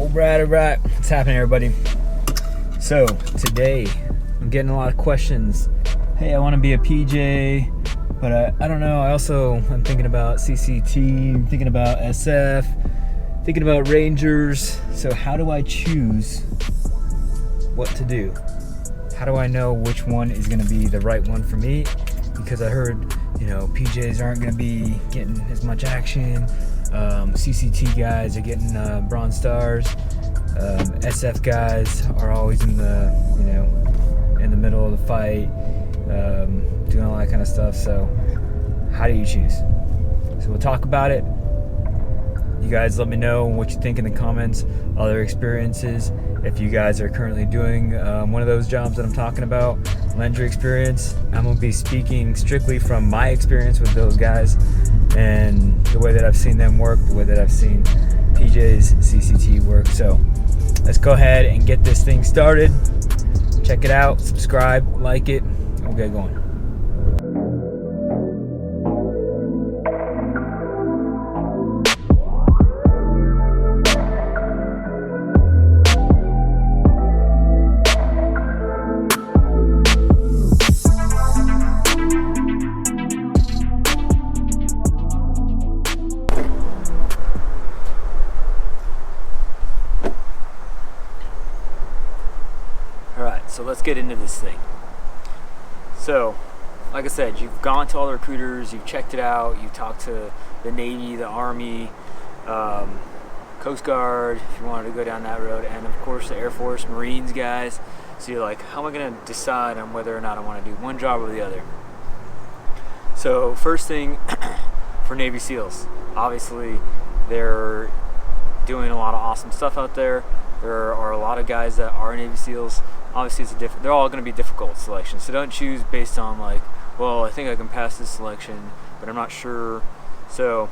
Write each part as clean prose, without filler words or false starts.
Alright. What's happening, everybody? So, today, I'm getting a lot of questions. Hey, I want to be a PJ, but I don't know. I'm thinking about CCT, I'm thinking about SF, thinking about Rangers. So, how do I choose what to do? How do I know which one is going to be the right one for me? Because I heard, PJs aren't going to be getting as much action. CCT guys are getting bronze stars. SF guys are always in the middle of the fight, doing all that kind of stuff. So, how do you choose? So we'll talk about it. You guys let me know what you think in the comments, other experiences. If you guys are currently doing one of those jobs that I'm talking about, lend your experience. I'm going to be speaking strictly from my experience with those guys and the way that I've seen them work, the way that I've seen PJ's CCT work. So let's go ahead and get this thing started. Check it out, subscribe, like it, and we'll get going. So let's get into this thing. So, like I said, you've gone to all the recruiters, you've checked it out, you've talked to the Navy, the Army, Coast Guard, if you wanted to go down that road, and of course the Air Force, Marines guys. So you're like, how am I going to decide on whether or not I want to do one job or the other? So first thing, for Navy SEALs, obviously they're doing a lot of awesome stuff out there. There are a lot of guys that are Navy SEALs. Obviously, they're all going to be difficult selections. So don't choose based on I think I can pass this selection, but I'm not sure. So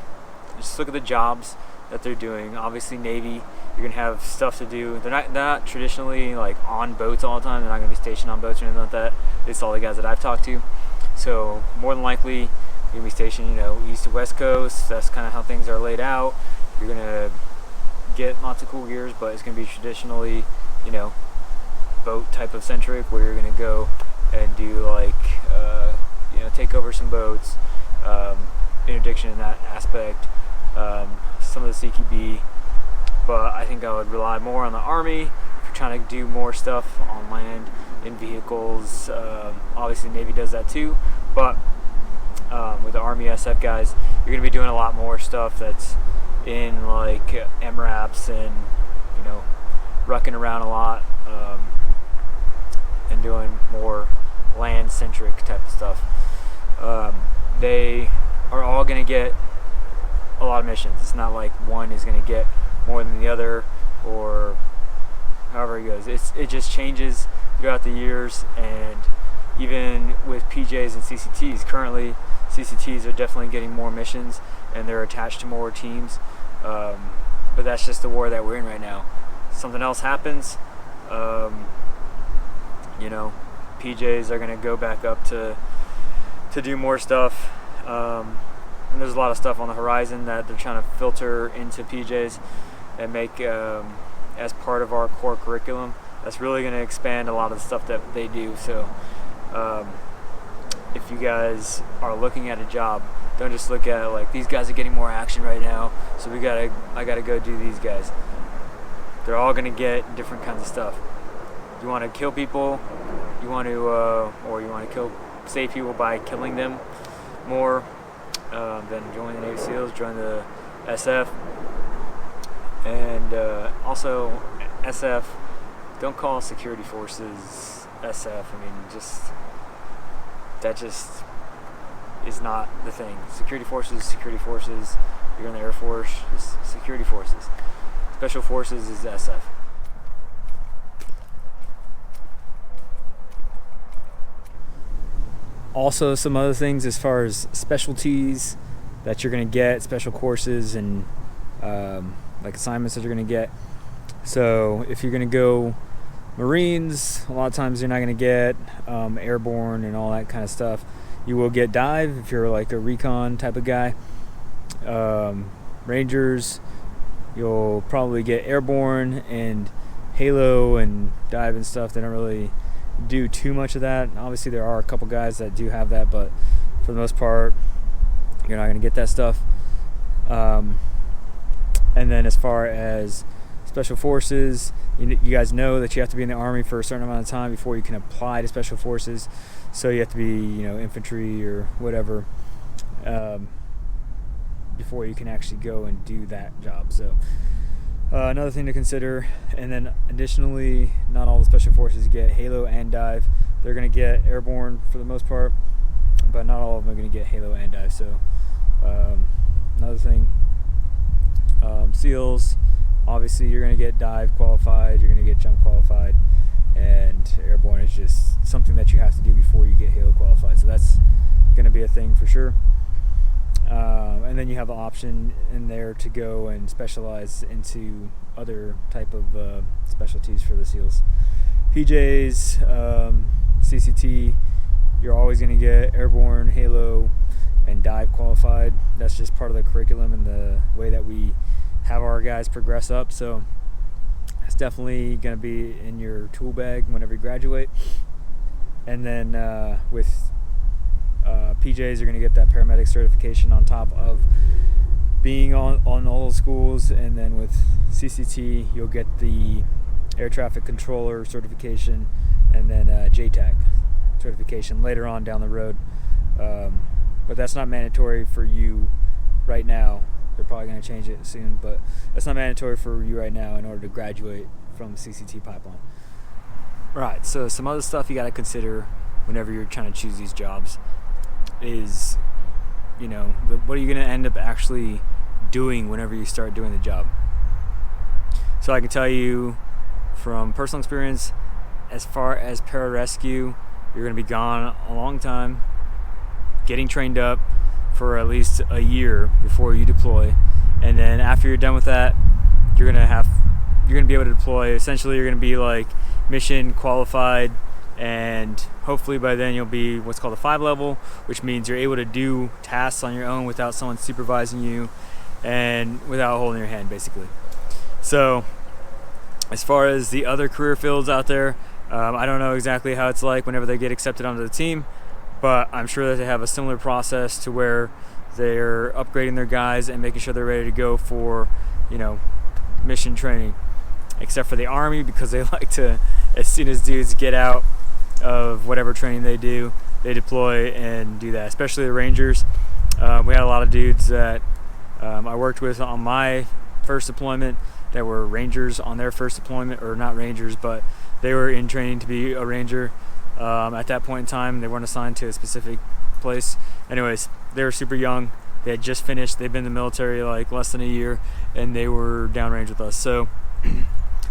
just look at the jobs that they're doing. Obviously, Navy, you're going to have stuff to do. They're not traditionally on boats all the time. They're not going to be stationed on boats or anything like that. At least all the guys that I've talked to. So more than likely, you're going to be stationed, east to west coast. That's kind of how things are laid out. You're going to get lots of cool gears, but it's going to be traditionally, boat type of centric, where you're going to go and do take over some boats, interdiction in that aspect, some of the CQB. But I think I would rely more on the Army if you're trying to do more stuff on land in vehicles. Obviously Navy does that too, but with the Army SF guys, you're going to be doing a lot more stuff that's in MRAPs and rucking around a lot, and doing more land-centric type of stuff. They are all going to get a lot of missions. It's not like one is going to get more than the other, or however it goes. It just changes throughout the years, and even with PJs and CCTs, currently CCTs are definitely getting more missions, and they're attached to more teams. But that's just the war that we're in right now. Something else happens, PJs are going to go back up to do more stuff. And there's a lot of stuff on the horizon that they're trying to filter into PJs and make as part of our core curriculum. That's really going to expand a lot of the stuff that they do. So if you guys are looking at a job, don't just look at it these guys are getting more action right now, so I gotta go do these guys. They're all gonna get different kinds of stuff. You want to kill people, you want to save people by killing them more, then join the Navy SEALs, join the SF, and also SF. Don't call security forces SF. That is not the thing. Security forces. You're in the Air Force, it's security forces. Special forces is SF. Also, some other things as far as specialties that you're going to get, special courses and assignments that you're going to get. So if you're going to go Marines, a lot of times you're not going to get airborne and all that kind of stuff. You will get dive if you're a recon type of guy. Rangers, you'll probably get airborne and halo and dive and stuff. They don't really do too much of that. Obviously there are a couple guys that do have that, but for the most part you're not going to get that stuff. And then as far as special forces, you guys know that you have to be in the Army for a certain amount of time before you can apply to special forces. So you have to be, infantry or whatever, before you can actually go and do that job. So another thing to consider. And then additionally, not all the special forces get halo and dive. They're going to get airborne for the most part, but not all of them are going to get halo and dive. So another thing, SEALs, obviously you're going to get dive qualified, you're going to get jump qualified, and airborne is just something that you have to do before you get halo qualified. So that's going to be a thing for sure. And then you have the option in there to go and specialize into other type of specialties for the SEALs. PJs, CCT, you're always going to get airborne, halo, and dive qualified. That's just part of the curriculum and the way that we have our guys progress up. So it's definitely going to be in your tool bag whenever you graduate. And then with PJs, you're going to get that paramedic certification on top of being on all those schools. And then with CCT, you'll get the air traffic controller certification, and then JTAC certification later on down the road. But that's not mandatory for you right now. They're probably going to change it soon, but that's not mandatory for you right now in order to graduate from the CCT pipeline. Right, so some other stuff you got to consider whenever you're trying to choose these jobs is, what are you going to end up actually doing whenever you start doing the job? So I can tell you from personal experience, as far as pararescue, you're going to be gone a long time, getting trained up for at least a year before you deploy. And then after you're done with that, you're going to be able to deploy. Essentially, you're going to be like mission qualified, and hopefully by then you'll be what's called a 5 level, which means you're able to do tasks on your own without someone supervising you and without holding your hand, basically. So as far as the other career fields out there, I don't know exactly how it's like whenever they get accepted onto the team, but I'm sure that they have a similar process to where they're upgrading their guys and making sure they're ready to go for, mission training. Except for the Army, because they like to, as soon as dudes get out of whatever training they do, they deploy and do that. Especially the Rangers. We had a lot of dudes that I worked with on my first deployment that were Rangers on their first deployment, or not Rangers, but they were in training to be a Ranger. At that point in time, they weren't assigned to a specific place. Anyways, they were super young. They had just finished. They'd been in the military like less than a year, and they were downrange with us. So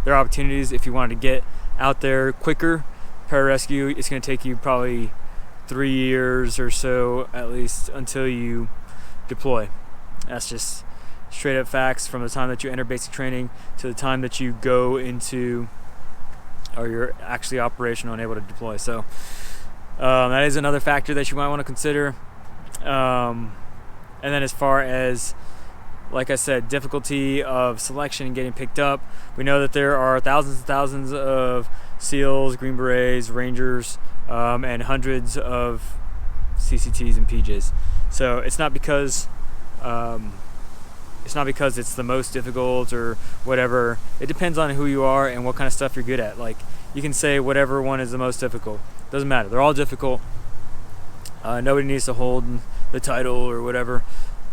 there are opportunities if you wanted to get out there quicker. Pararescue, it's going to take you probably 3 years or so at least until you deploy. That's just straight up facts from the time that you enter basic training to the time that you go into, or you're actually operational and able to deploy. So that is another factor that you might want to consider. And then as far as, like I said, difficulty of selection and getting picked up, we know that there are thousands and thousands of SEALs, Green Berets, Rangers, and hundreds of CCTs and PJs. So it's not because it's the most difficult or whatever. It depends on who you are and what kind of stuff you're good at. Like, you can say whatever one is the most difficult. Doesn't matter. They're all difficult. Nobody needs to hold the title or whatever.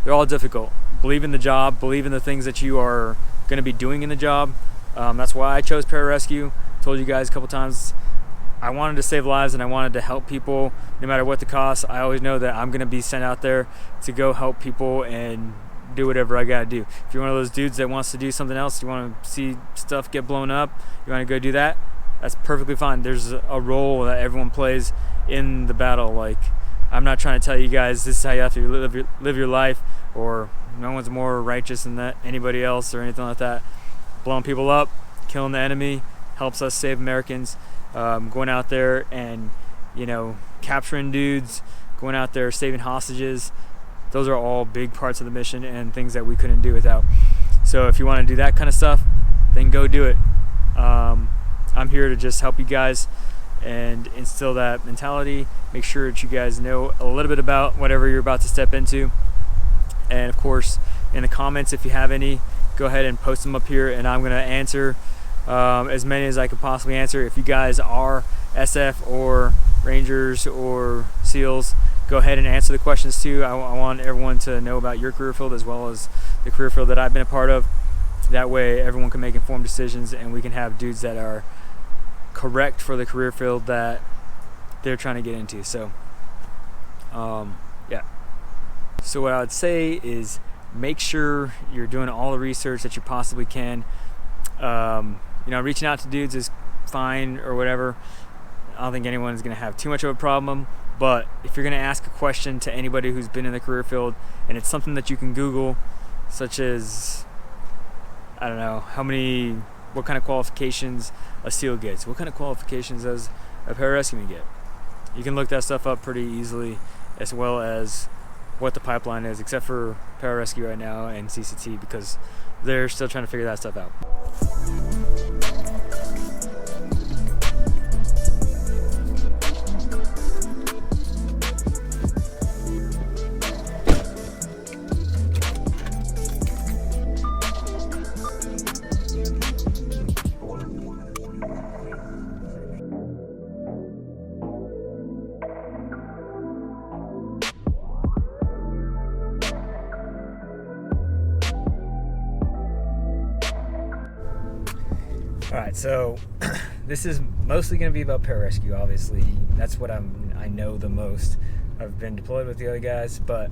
They're all difficult. Believe in the job. Believe in the things that you are going to be doing in the job. That's why I chose Pararescue. Told you guys a couple times, I wanted to save lives and I wanted to help people no matter what the cost. I always know that I'm going to be sent out there to go help people and do whatever I got to do. If you're one of those dudes that wants to do something else, you want to see stuff get blown up, you want to go do that, that's perfectly fine. There's a role that everyone plays in the battle. Like, I'm not trying to tell you guys this is how you have to live your life, or no one's more righteous than that anybody else or anything like that. Blowing people up, killing the enemy helps us save Americans. Going out there and capturing dudes, going out there saving hostages, those are all big parts of the mission and things that we couldn't do without. So if you want to do that kind of stuff, then go do it. I'm here to just help you guys and instill that mentality. Make sure that you guys know a little bit about whatever you're about to step into. And of course, in the comments, if you have any, go ahead and post them up here, and I'm going to answer as many as I could possibly answer. If you guys are SF or Rangers or SEALs, go ahead and answer the questions too. I want everyone to know about your career field as well as the career field that I've been a part of. That way everyone can make informed decisions, and we can have dudes that are correct for the career field that they're trying to get into. So yeah. So what I would say is make sure you're doing all the research that you possibly can. Reaching out to dudes is fine or whatever. I don't think anyone is going to have too much of a problem. But if you're going to ask a question to anybody who's been in the career field, and it's something that you can Google, such as, I don't know, what kind of qualifications a SEAL gets, what kind of qualifications does a pararescueman get. You can look that stuff up pretty easily, as well as what the pipeline is, except for pararescue right now and CCT, because they're still trying to figure that stuff out. All right, so this is mostly going to be about pararescue, obviously. That's what I know the most. I've been deployed with the other guys, but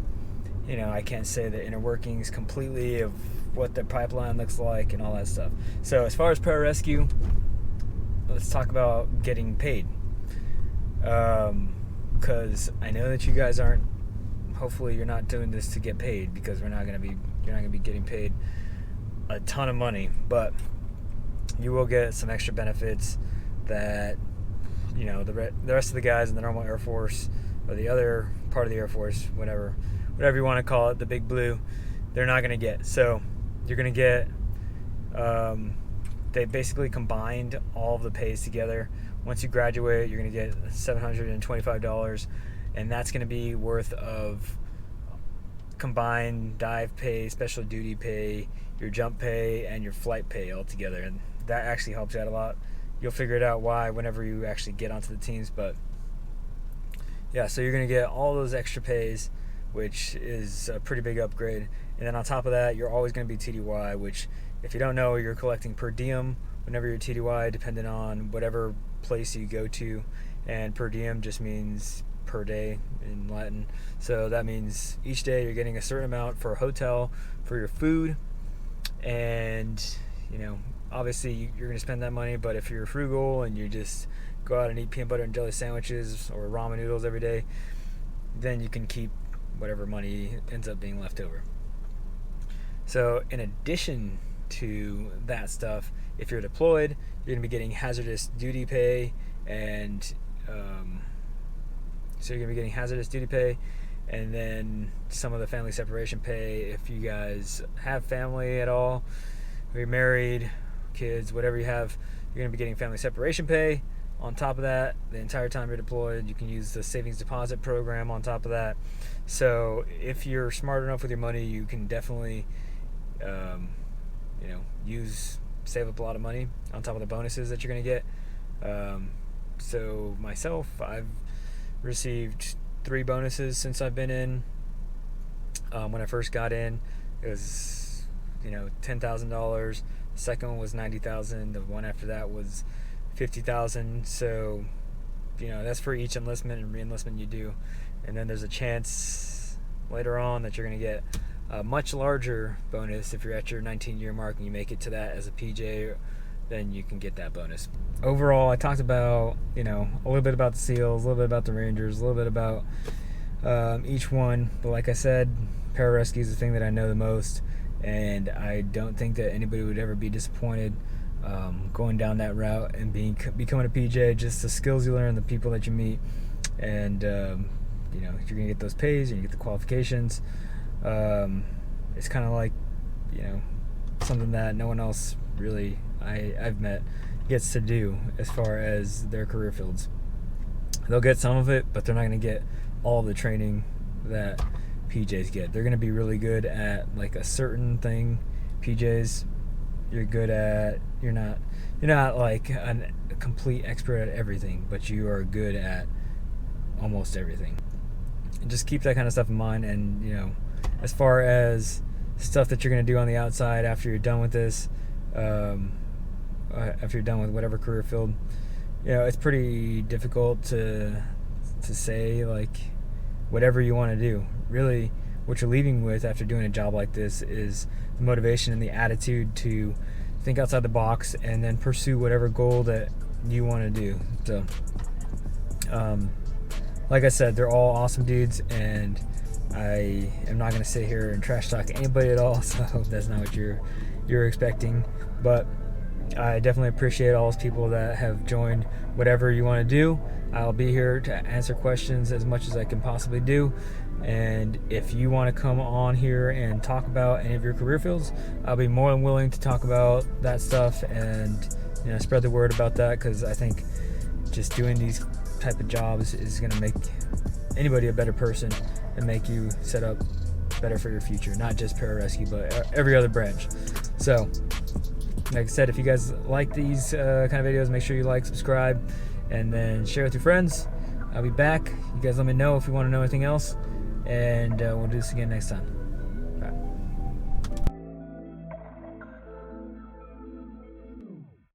I can't say the inner workings completely of what the pipeline looks like and all that stuff. So as far as pararescue, let's talk about getting paid. Because I know that you guys aren't. Hopefully, you're not doing this to get paid, because you're not going to be getting paid a ton of money, but you will get some extra benefits that the rest of the guys in the normal Air Force or the other part of the Air Force, whatever you want to call it, the big blue, they're not going to get. So you're going to get they basically combined all of the pays together. Once you graduate, you're going to get $725, and that's going to be worth of combined dive pay, special duty pay, your jump pay, and your flight pay all together. And that actually helps out a lot. You'll figure it out why whenever you actually get onto the teams. But yeah, so you're going to get all those extra pays, which is a pretty big upgrade. And then on top of that, you're always going to be TDY, which, if you don't know, you're collecting per diem whenever you're TDY, depending on whatever place you go to. And per diem just means per day in Latin. So that means each day you're getting a certain amount for a hotel, for your food, and obviously you're going to spend that money. But if you're frugal and you just go out and eat peanut butter and jelly sandwiches or ramen noodles every day, then you can keep whatever money ends up being left over. So in addition to that stuff, if you're deployed, you're going to be getting hazardous duty pay, and and then some of the family separation pay. If you guys have family at all, if you're married, kids, whatever you have, you're going to be getting family separation pay. On top of that, the entire time you're deployed, you can use the savings deposit program on top of that. So if you're smart enough with your money, you can definitely save up a lot of money on top of the bonuses that you're going to get. So myself, I've received 3 bonuses since I've been in. When I first got in, it was $10,000. The second one was $90,000. The one after that was $50,000. So that's for each enlistment and re-enlistment you do. And then there's a chance later on that you're going to get a much larger bonus if you're at your 19-year mark and you make it to that as a PJ. Then you can get that bonus. Overall, I talked about a little bit about the SEALs, a little bit about the Rangers, a little bit about each one. But like I said, pararescue is the thing that I know the most, and I don't think that anybody would ever be disappointed going down that route and becoming a PJ. Just the skills you learn, the people that you meet, and you're gonna get those pays, and you get the qualifications. It's kind of like something that no one else really I've met gets to do as far as their career fields. They'll get some of it, but they're not going to get all the training that PJs get. They're going to be really good at like a certain thing. PJs, you're good at. You're not like a complete expert at everything, but you are good at almost everything. And just keep that kind of stuff in mind. And as far as stuff that you're going to do on the outside after you're done with this, after you're done with whatever career field, it's pretty difficult to say like whatever you want to do. Really, what you're leaving with after doing a job like this is the motivation and the attitude to think outside the box and then pursue whatever goal that you want to do. So, like I said, they're all awesome dudes, and I am not going to sit here and trash talk anybody at all, so I hope that's not what you're expecting. But I definitely appreciate all those people that have joined whatever you want to do. I'll be here to answer questions as much as I can possibly do. And if you want to come on here and talk about any of your career fields, I'll be more than willing to talk about that stuff and spread the word about that, because I think just doing these type of jobs is going to make anybody a better person and make you set up better for your future, not just pararescue, but every other branch. So, like I said, if you guys like these kind of videos, make sure you like, subscribe, and then share with your friends. I'll be back. You guys let me know if you want to know anything else, and we'll do this again next time.